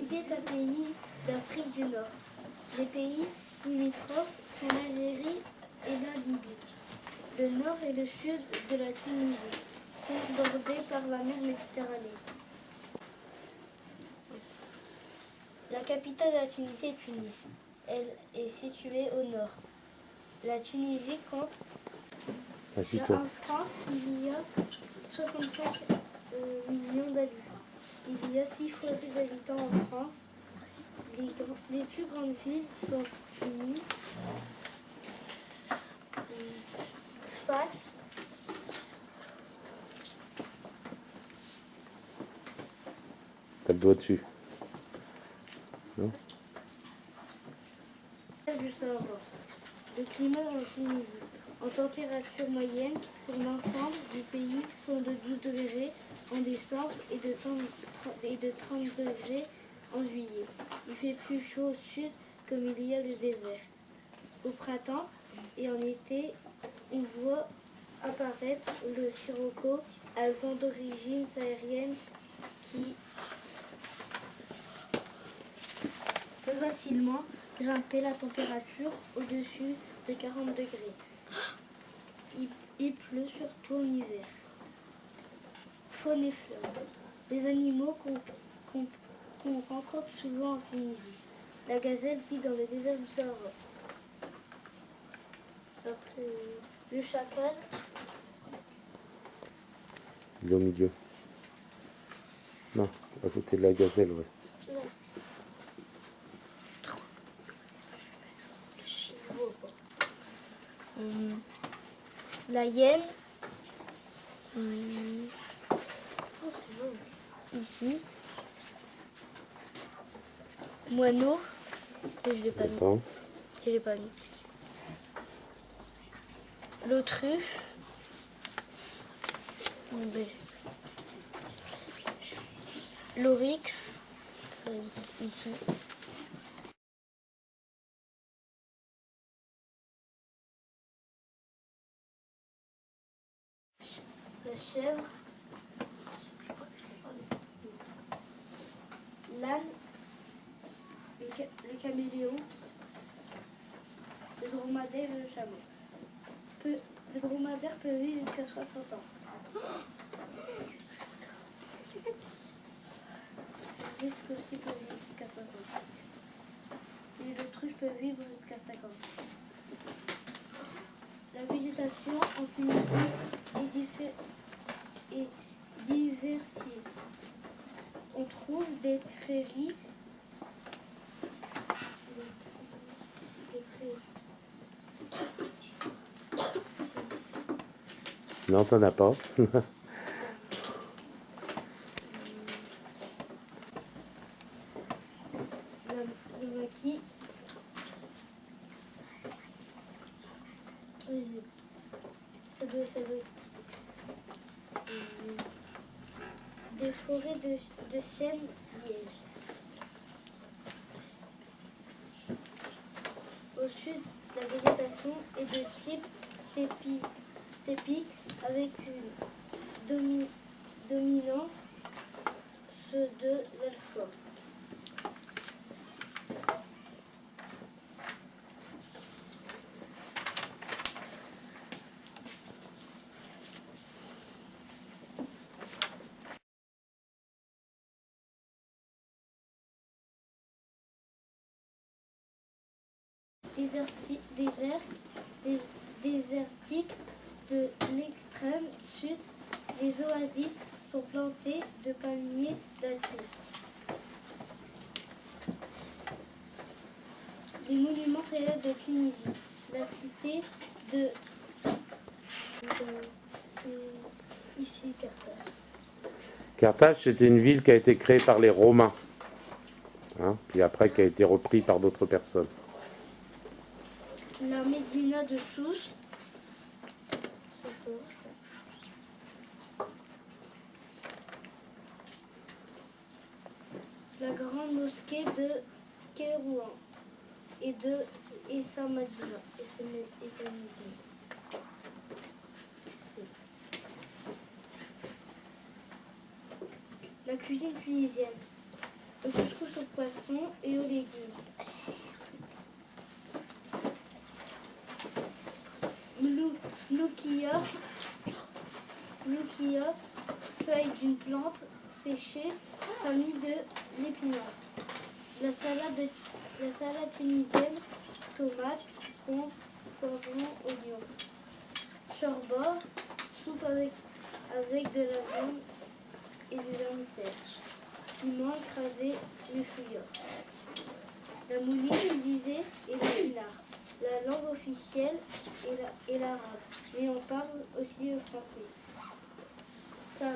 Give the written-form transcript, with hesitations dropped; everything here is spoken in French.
Tunisie est un pays d'Afrique du Nord. Les pays limitrophes sont l'Algérie et la Libye. Le nord et le sud de la Tunisie sont bordés par la mer Méditerranée. La capitale de la Tunisie est Tunis. Elle est située au nord. La Tunisie compte en France, il y a 65 millions d'habitants. Il y a 6 fois plus d'habitants en France. Les plus grandes villes sont Tunis, Sfax, T'as le doigt dessus. Non ? du Sahara. Le climat en Tunisie. En température moyenne, pour l'ensemble du pays, sont de 12 degrés en décembre et de 30 degrés en juillet. Il fait plus chaud au sud comme il y a le désert. Au printemps et en été, on voit apparaître le sirocco, un vent d'origine saharienne qui peut facilement grimper la température au-dessus de 40 degrés. Il pleut surtout en hiver. Faune et flore. Les animaux qu'on rencontre souvent en Tunisie. La gazelle vit dans le désert du Sahara. Après, le chacal. Il est au milieu. Non, à côté de la gazelle, ouais. Non. La hyène. Ici. Moineau. Je l'ai pas mis. Attends. Je l'ai pas mis. L'autruche. L'oryx. Ici. La chèvre. L'âne. Le caméléon. Le dromadaire et le chameau. Le dromadaire peut vivre jusqu'à 60 ans. Le risque aussi peut vivre jusqu'à 60 ans. Et l'autruche peut vivre jusqu'à 50 ans. La végétation en Tunisie est diversifiée. On trouve des prairies, Non, t'en as pas. le maquis, ça doit des forêts de chênes lièges. Au sud, la végétation est de type stépique avec une dominant ceux de l'alpha. Désertique de l'extrême sud, les oasis sont plantées de palmiers dattiers. Les monuments célèbres de Tunisie. La cité de... C'est ici, Carthage. Carthage, c'était une ville qui a été créée par les Romains. Hein, puis après, qui a été reprise par d'autres personnes. La Médina de Sousse. La grande mosquée de Kérouan et sa Médina. La cuisine tunisienne. au couscous aux poissons et aux légumes. Mloukia, feuille d'une plante séchée, famille de l'épinard. La salade tunisienne, tomates, concombre, poivrons, oignons. Chorba, soupe avec de la viande et du vermicelle. Piment écrasé, le chouïa. La mouline utilisée est l'épinard. La langue officielle est l'arabe, mais on parle aussi le français. Ça